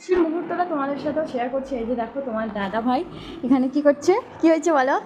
সেই মুহূর্তটা তোমাদের সাথেও শেয়ার করছি। এই যে দেখো তোমার দাদা ভাই এখানে কি করছে, কি হয়েছে বলো।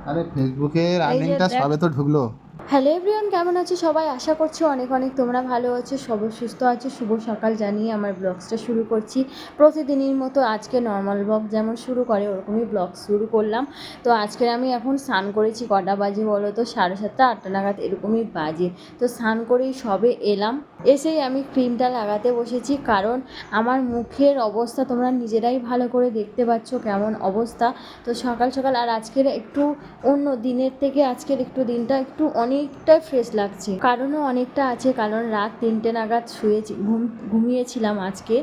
আরে ফেসবুকের এই যে আর্নিংটা সবে তো ঢুকলো। হ্যালো এভরিওয়ান, কেমন আছো সবাই? আশা করছি অনেক অনেক তোমরা ভালো আছো, সবাই সুস্থ আছো। শুভ সকাল জানিয়ে আমার ব্লগসটা শুরু করছি। প্রতিদিনের মতো আজকে নর্মাল ব্লগ যেমন শুরু করে ওরকমই ব্লগ শুরু করলাম। তো আজকে আমি এখন স্নান করেছি, কটা বাজে বলো তো? 7:30 8টা নাগাদ এরকমই বাজে। তো স্নান করেই সবে এলাম, এসেই আমি ক্রিমটা লাগাতে বসেছি, কারণ আমার মুখের অবস্থা তোমরা নিজেরাই ভালো করে দেখতে পাচ্ছ কেমন অবস্থা। তো সকাল সকাল আর আজকের একটু অন্য দিনের থেকে আজকের একটু দিনটা একটু অনেকটাই ফ্রেশ লাগছে। কারণও অনেকটা আছে, কারণ রাত 3টে নাগাদ ঘুমিয়েছিলাম আজকে,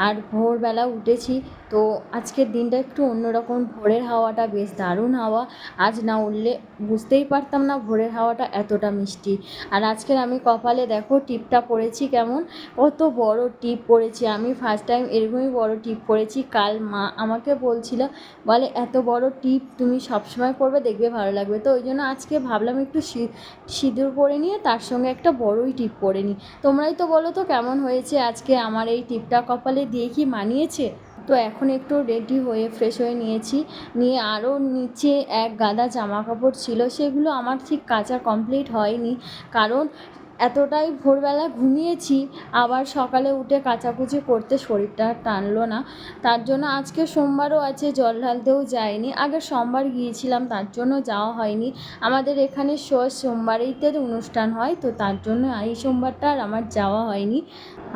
আর ভোরবেলা উঠেছি। তো আজকের দিনটা একটু অন্যরকম, ভোরের হাওয়াটা বেশ দারুণ হাওয়া। আজ না উঠলে বুঝতেই পারতাম না ভোরের হাওয়াটা এতটা মিষ্টি। আর আজকের আমি কপালে দেখো টিপটা পরেছি, কেমন কত বড় টিপ পরেছি। আমি ফার্স্ট টাইম এরকমই বড় টিপ পরেছি। কাল মা আমাকে বলছিল, বলে এত বড় টিপ তুমি সবসময় পরবে, দেখবে ভালো লাগবে। তো ওই জন্য আজকে ভাবলাম একটু সিঁদুর পরে নিয়ে তার সঙ্গে একটা বড়ই টিপ পরে নিই। তোমরাই তো বলো তো কেমন হয়েছে আজকে আমার এই টিপটা কপালে দিয়ে, কি মানিয়েছে? তো এখন একটু রেডি হয়ে ফ্রেশ হয়ে নিয়েছি, নিয়ে আরও নিচে এক গাদা জামা কাপড় ছিল, সেগুলো আমার ঠিক কাচা কমপ্লিট হয়নি, কারণ এতটাই ভোরবেলা ঘুমিয়েছি, আবার সকালে উঠে কাচাকুচি করতে শরীরটা টানলো না। তার জন্য আজকে সোমবারও আছে, জল ঢালতেও যাইনি। আগে সোমবার গিয়েছিলাম, তার জন্য যাওয়া হয়নি। আমাদের এখানে সোমবারেইতে অনুষ্ঠান হয়, তো তার জন্য এই সোমবারটা আর আমার যাওয়া হয়নি।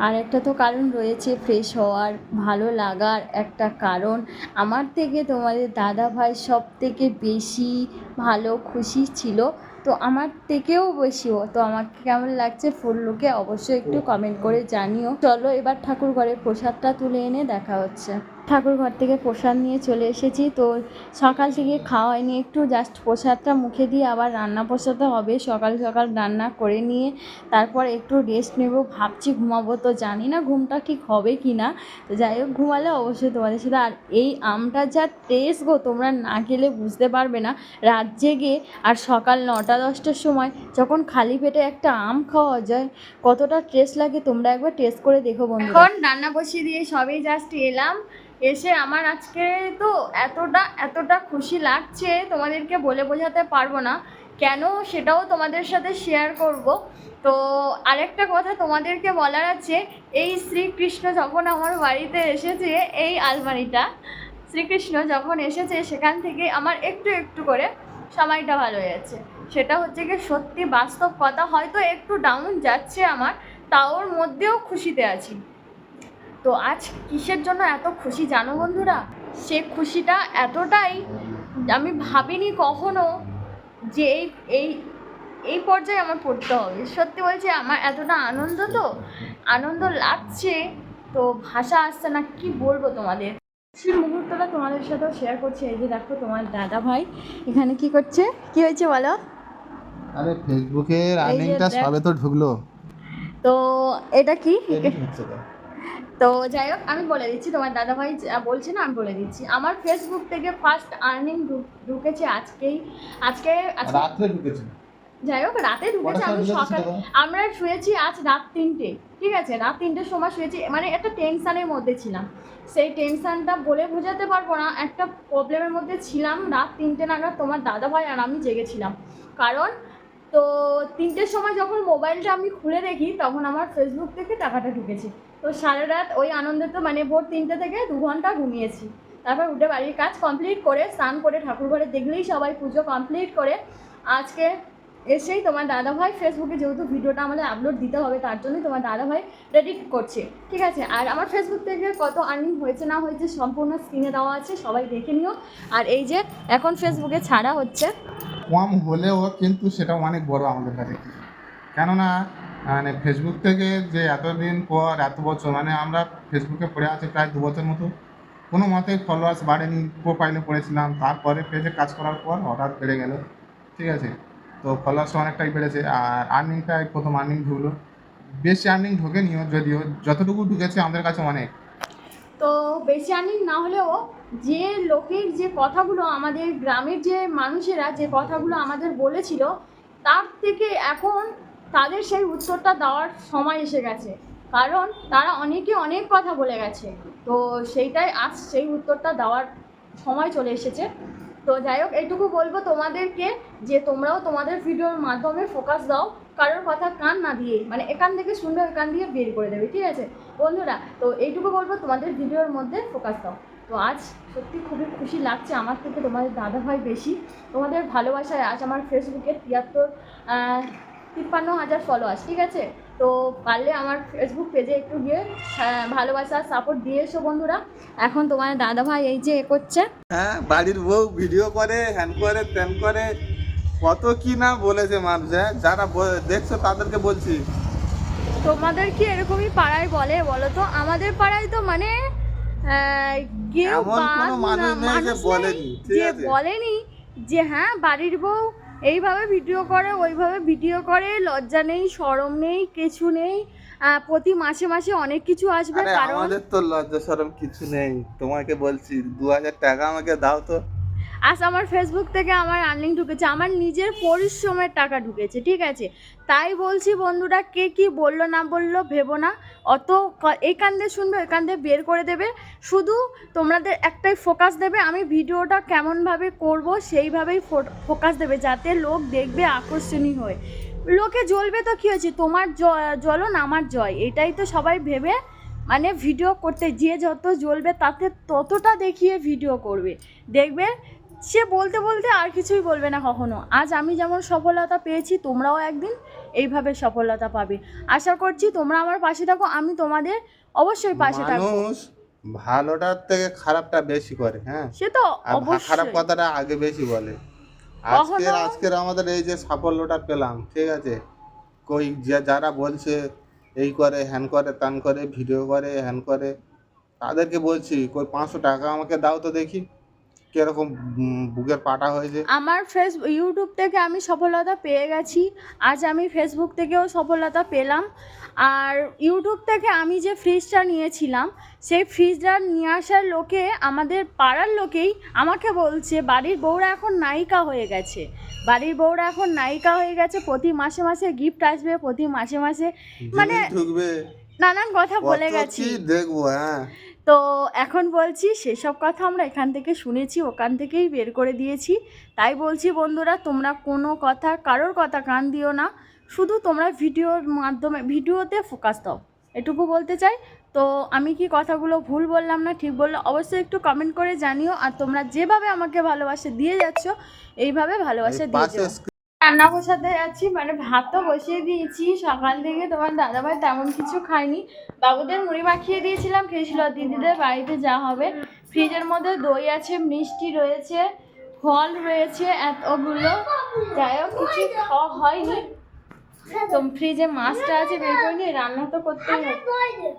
আর একটা তো কারণ রয়েছে, ফ্রেশ হওয়ার, ভালো লাগার একটা কারণ। আমার থেকে তোমাদের দাদা ভাই সব থেকে বেশি ভালো খুশি ছিল, তো আমার থেকেও বেশিও। তো আমাকে কেমন লাগছে ফুল লুকে অবশ্যই একটু কমেন্ট করে জানিও। চলো এবার ঠাকুর ঘরে প্রসাদটা তুলে এনে দেখা হচ্ছে। ঠাকুর ঘর থেকে প্রসাদ নিয়ে চলে এসেছি। তো সকাল থেকে খাওয়া হয়নি, একটু জাস্ট প্রসাদটা মুখে দিয়ে আবার রান্না বসাতে হবে। সকাল সকাল রান্না করে নিয়ে তারপর একটু রেস্ট নেব, ভাবছি ঘুমাবো। তো জানি না ঘুমটা ঠিক হবে কি না, তো যাই হোক ঘুমালে অবশ্যই তোমাদের সাথে। আর এই আমটা যা টেস্ট গো, তোমরা না খেলে বুঝতে পারবে না। রাত জেগে আর সকাল 9টা 10টার সময় যখন খালি পেটে একটা আম খাওয়া যায় কতটা টেস্ট লাগে, তোমরা একবার টেস্ট করে দেখো বন্ধুরা। এখন রান্না বসিয়ে দিয়ে সবেই জাস্ট এলাম, এসে আমার আজকে তো এতটা খুশি লাগছে, তোমাদেরকে বলে বোঝাতে পারবো না কেন, সেটাও তোমাদের সাথে শেয়ার করব। তো আরেকটা কথা তোমাদেরকে বলার আছে, এই শ্রীকৃষ্ণ যখন আমার বাড়িতে এসেছে, এই আলমারিটা শ্রীকৃষ্ণ যখন এসেছে সেখান থেকে আমার একটু একটু করে সময়টা ভালো হয়ে যাচ্ছে। সেটা হচ্ছে কি সত্যি বাস্তব কথা, হয়তো একটু ডাউন যাচ্ছে আমার, তাওর মধ্যেও খুশিতে আছি। তো আজ কিসের জন্য এত খুশি জানো বন্ধুরা? সে খুশিটা এতটাই, আমি ভাবিনি কখনো যে এই এই এই পর্যায়ে আমার পড়তে হবে। সত্যি বলছি আমার এতটা আনন্দ, তো আনন্দ লাগছে, তো ভাষা আসছে না কি বলবো তোমাদের। সেই মুহূর্তটা তোমাদের সাথেও শেয়ার করছি। এই যে দেখো তোমার দাদা ভাই এখানে কি করছে, কি হয়েছে বলো। আরে ফেসবুকের এই যে আর্নিংটা সবে তো ঢুকলো। তো এটা কি, এডিট হচ্ছে তো। তো যাই হোক আমি বলে দিচ্ছি, তোমার দাদাভাই বলছে না, আমি বলে দিচ্ছি। আমার ফেসবুক থেকে ফার্স্ট আর্নিং ঢুকেছে আজকে আজকে রাত্রে ঢুকেছে। যাই হোক রাতে ঢুকেছে, আমি সকাল, আমরা শুয়েছি আজ রাত 3টে, ঠিক আছে, রাত 3টের সময় শুয়েছি। মানে একটা টেনশানের মধ্যে ছিলাম, সেই টেনশানটা বলে বোঝাতে পারবো না, একটা প্রবলেমের মধ্যে ছিলাম। রাত 3টে নাগাদ তোমার দাদাভাই আর আমি জেগেছিলাম, কারণ তো 3টের সময় যখন মোবাইলটা আমি খুলে দেখি তখন আমার ফেসবুক থেকে টাকাটা ঢুকেছে। তো সারা রাত ওই আনন্দে, তো মানে ভোর 3টে থেকে 2 ঘন্টা ঘুমিয়েছি। তারপর উঠে বাড়ির কাজ কমপ্লিট করে স্নান করে ঠাকুর ঘরে দেখলেই সবাই পুজো কমপ্লিট করে আজকে এসেই তোমার দাদাভাই ফেসবুকে যেহেতু ভিডিওটা আমাদের আপলোড দিতে হবে, তার জন্যই তোমার দাদাভাই রেডি করছে, ঠিক আছে। আর আমার ফেসবুক থেকে কত আর্নিং হয়েছে না হয়েছে সম্পূর্ণ স্ক্রিনে দেওয়া আছে, সবাই দেখে নিও। আর এই যে এখন ফেসবুকে ছাড়া হচ্ছে, কম হলেও কিন্তু সেটা অনেক বড় আমাদের কাছে। কেননা মানে ফেসবুক থেকে যে এতদিন পর এত বছর, মানে আমরা ফেসবুকে পড়ে আছি প্রায় 2 বছর মতো, কোনো মতেই ফলোয়ার্স বাড়েনি। প্রোফাইলে পড়েছিলাম, তারপরে পেজে কাজ করার পর হঠাৎ বেড়ে গেল, ঠিক আছে। তো ফলোয়ার্স অনেকটাই বেড়েছে, আর আর্নিংটাই প্রথম আর্নিং ঢুকলো। বেশি আর্নিং ঢোকেনিও, যদিও যতটুকু ঢুকেছে আমাদের কাছে অনেক। তো বেশি আর্নিং না হলেও যে লোকের যে কথাগুলো, আমাদের গ্রামের যে মানুষেরা যে কথাগুলো আমাদের বলেছিল, তার থেকে এখন তাদের সেই উত্তরটা দেওয়ার সময় এসে গেছে, কারণ তারা অনেকে অনেক কথা বলে গেছে। তো সেইটাই আজ সেই উত্তরটা দেওয়ার সময় চলে এসেছে। তো যাই হোক, এইটুকু বলবো তোমাদেরকে যে তোমরাও তোমাদের ভিডিওর মাধ্যমে ফোকাস দাও, কারোর কথা কান না দিয়ে, মানে এখান থেকে শুনবে এখান দিয়ে বের করে দেবে, ঠিক আছে বন্ধুরা? তো এইটুকু বলবো, তোমাদের ভিডিওর মধ্যে ফোকাস দাও। তো আজ সত্যি খুবই খুশি লাগছে, আমার থেকে তোমাদের দাদাভাই বেশি। তোমাদের ভালোবাসায় আজ আমার ফেসবুকে 53,000 ফলোয়ার্স, ঠিক আছে? তো পারলে আমার ফেসবুক পেজে একটু গিয়ে ভালোবাসা সাপোর্ট দিয়ে এসো বন্ধুরা। এখন তোমার দাদাভাই এই যে করছে, হ্যাঁ, বাড়ির বউ ভিডিও করে, হ্যান করে, ত্যান করে, কত কি না বলেছে মানুষ। হ্যাঁ, যারা দেখছো তাদেরকে বলছি, তোমাদের কি এরকমই পাড়ায় বলে বলো তো? আমাদের পাড়ায় তো মানে কেউ এমন কোনো মানুষ নেই যে বলেনি, ঠিক যে আছে? বলেনি যে হ্যাঁ বাড়ির বউ এইভাবে ভিডিও করে, ওইভাবে ভিডিও করে, লজ্জা নেই, শরম নেই, কিছু নেই। প্রতি মাসে মাসে অনেক কিছু আসবে, আরে কারণ আমাদের তো লজ্জা শরম কিছু নেই। তোমাকে বলছি 2000 টাকা আমাকে দাও তো। আজ আমার ফেসবুক থেকে আমার আর্নিং ঢুকেছে, আমার নিজের পরিশ্রমের টাকা ঢুকেছে, ঠিক আছে? তাই বলছি বন্ধুরা, কে কি বললো না বললো ভেবো না, অত এই কান্দে শুনবে ওই কান্দে বের করে দেবে। শুধু তোমাদের একটাই ফোকাস দেবে, আমি ভিডিওটা কেমনভাবে করব সেইভাবেই ফোকাস দেবে, যাতে লোক দেখবে আকর্ষণীয় হয়। লোকে জ্বলবে তো কী হয়েছে, তোমার জ্বলন আমার জয়, এটাই তো সবাই ভেবে মানে ভিডিও করতে, যে যত জ্বলবে তাতে ততটা দেখিয়ে ভিডিও করবে, দেখবে সে বলতে বলতে আর কিছুই বলবে না কখনো। আজ আমি যেমন সফলতা পেয়েছি, তোমরাও একদিন এইভাবে সফলতা পাবে। আশা করছি তোমরা আমার পাশে থাকো, আমি তোমাদের অবশ্যই পাশে থাকবো। মানুষ ভালোটার থেকে খারাপটা বেশি করে, হ্যাঁ, সে তো আর খারাপ অবশ্যই। কথাটা আগে বেশি বলে। আজকের আমাদের এই যে সাফল্যটা পেলাম, ঠিক আছে, কই যারা বলছে এই করে, হ্যান করে, ত্যান করে, ভিডিও করে, হ্যান করে, তাদেরকে বলছি কই 500 টাকা আমাকে দাও তো দেখি কিরকম বুকের পাটা হয়েছে। আমার ইউটিউব থেকে আমি সফলতা পেয়ে গেছি, আজ আমি ফেসবুক থেকেও সফলতা পেলাম। আর ইউটিউব থেকে আমি যে ফ্রিজটা নিয়েছিলাম, সেই ফ্রিজটা নিয়ে আসার লোকে, আমাদের পাড়ার লোকেই আমাকে বলছে বাড়ির বউরা এখন নায়িকা হয়ে গেছে, বাড়ির বউরা এখন নায়িকা হয়ে গেছে, প্রতি মাসে মাসে গিফট আসবে, প্রতি মাসে মাসে মানে ঢুকবে, নানান কথা বলে কত গেছি। কি দেখবো। হ্যাঁ, তো এখন বলছি সেসব কথা আমরা এখান থেকে শুনেছি, ওখান থেকেই বের করে দিয়েছি। তাই বলছি বন্ধুরা, তোমরা কোনো কথা, কারোর কথা কান দিও না, শুধু তোমরা ভিডিওর মাধ্যমে ভিডিওতে ফোকাস দাও, এটুকু বলতে চাই। তো আমি কি কথাগুলো ভুল বললাম না ঠিক বললাম অবশ্যই একটু কমেন্ট করে জানিও। আর তোমরা যেভাবে আমাকে ভালোবাসা দিয়ে যাচ্ছ, এইভাবে ভালোবাসা দিয়ে পাশে যাও। রান্না বসাতে যাচ্ছি, মানে ভাতও বসিয়ে দিয়েছি, সকাল থেকে তোমার দাদাভাই তেমন কিছু খায়নি, বাবুদের মুড়ি মাখিয়ে দিয়েছিলাম, খেয়েছিল। দিদিদের বাড়িতে যা হবে, ফ্রিজের মধ্যে দই আছে, মিষ্টি রয়েছে, ফল রয়েছে এতগুলো, যাই হোক কিছু খাওয়া হয়নি। তো ফ্রিজে মাছটা আছে, বের করে নিয়ে রান্না তো করতেই হবে।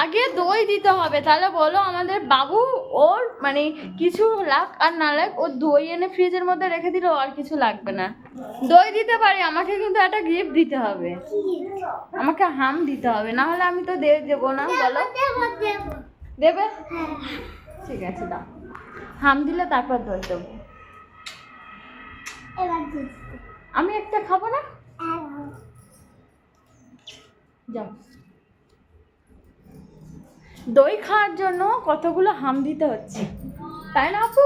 আগে দই দিতে হবে, তাহলে বলো আমাদের বাবু, ওর মানে কিছু লাগ আর না লাগ, ও দই এনে ফ্রিজের মধ্যে রেখে দিল, আর কিছু লাগবে না। দই দিতে পারি, আমাকে কিন্তু একটা গিফট দিতে হবে, আমাকে হাম দিতে হবে, না হলে আমি তো দেবো না, বলো দেবে? ঠিক আছে দাও, হাম দিলে তারপর দই দেবো। আমি একটা খাবো না, যাও। দই খাওয়ার জন্য কতগুলো হাম দিতে হচ্ছে, তাই না আপু?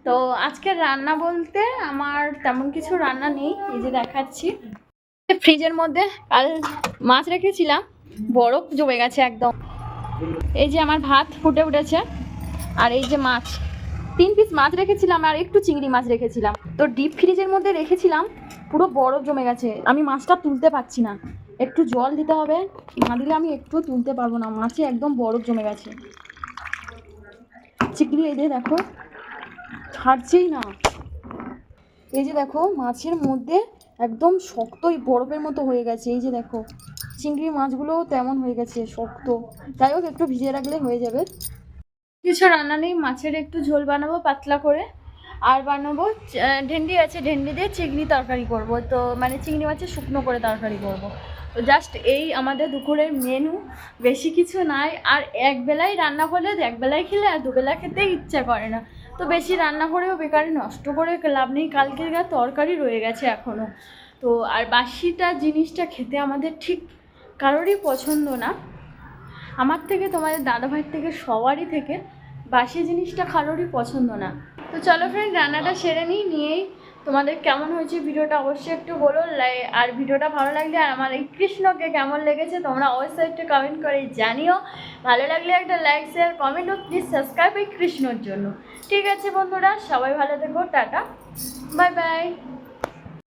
তো আজকে রান্না বলতে আমার তেমন কিছু রান্না নেই, এই যে দেখাচ্ছি। ফ্রিজের মধ্যে কাল মাছ রেখেছিলাম, বরফ জমে গেছে একদম। এই যে আমার ভাত ফুটে উঠেছে, আর এই যে মাছ, 3 পিস মাছ রেখেছিলাম, আর একটু চিংড়ি মাছ রেখেছিলাম, তো ডিপ ফ্রিজের মধ্যে রেখেছিলাম, পুরো বরফ জমে গেছে, আমি মাছটা তুলতে পারছি না, একটু জল দিতে হবে, না দিলে আমি একটু তুলতে পারবো না, মাছে একদম বরফ জমে গেছে। চিংড়ি এই যে দেখো ছাড়ছেই না, এই যে দেখো মাছের মধ্যে একদম শক্ত বরফের মতো হয়ে গেছে, এই যে দেখো চিংড়ি মাছগুলোও তেমন হয়ে গেছে শক্ত। যাই হোক একটু ভিজিয়ে রাখলে হয়ে যাবে। কিছু রান্না নেই, মাছের একটু ঝোল বানাবো পাতলা করে, আর বানাবো ভেন্ডি আছে, ভেন্ডি দিয়ে চিংড়ি তরকারি করব, তো মানে চিংড়ি মাছের শুকনো করে তরকারি করব। তো জাস্ট এই আমাদের দুপুরের মেনু, বেশি কিছু নাই। আর একবেলাই রান্না করলে একবেলায় খেলে আর দুবেলা খেতে ইচ্ছা করে না, তো বেশি রান্না করেও বেকারে নষ্ট করে লাভ নেই, কালকের তরকারি রয়ে গেছে এখনও। তো আর বাসিটা জিনিসটা খেতে আমাদের ঠিক কারোরই পছন্দ না। আমার থেকে তোমাদের দাদাভাইয়ের থেকে সবারই থেকে বাসি জিনিসটা কারোরই পছন্দ না। তো চলো ফ্রেন্ড, রান্নাটা সেরে নিয়েই তোমাদের কেমন হয়েছে ভিডিওটা অবশ্যই একটু বলো। আর ভিডিওটা ভালো লাগলে আর আমার এই কৃষ্ণকে কেমন লেগেছে তোমরা অবশ্যই একটু কমেন্ট করে জানিও। ভালো লাগলে একটা লাইক শেয়ার কমেন্ট ও প্লিজ সাবস্ক্রাইব এই কৃষ্ণর জন্য। ঠিক আছে বন্ধুরা, সবাই ভালো থেকো, টাটা, বাই বাই।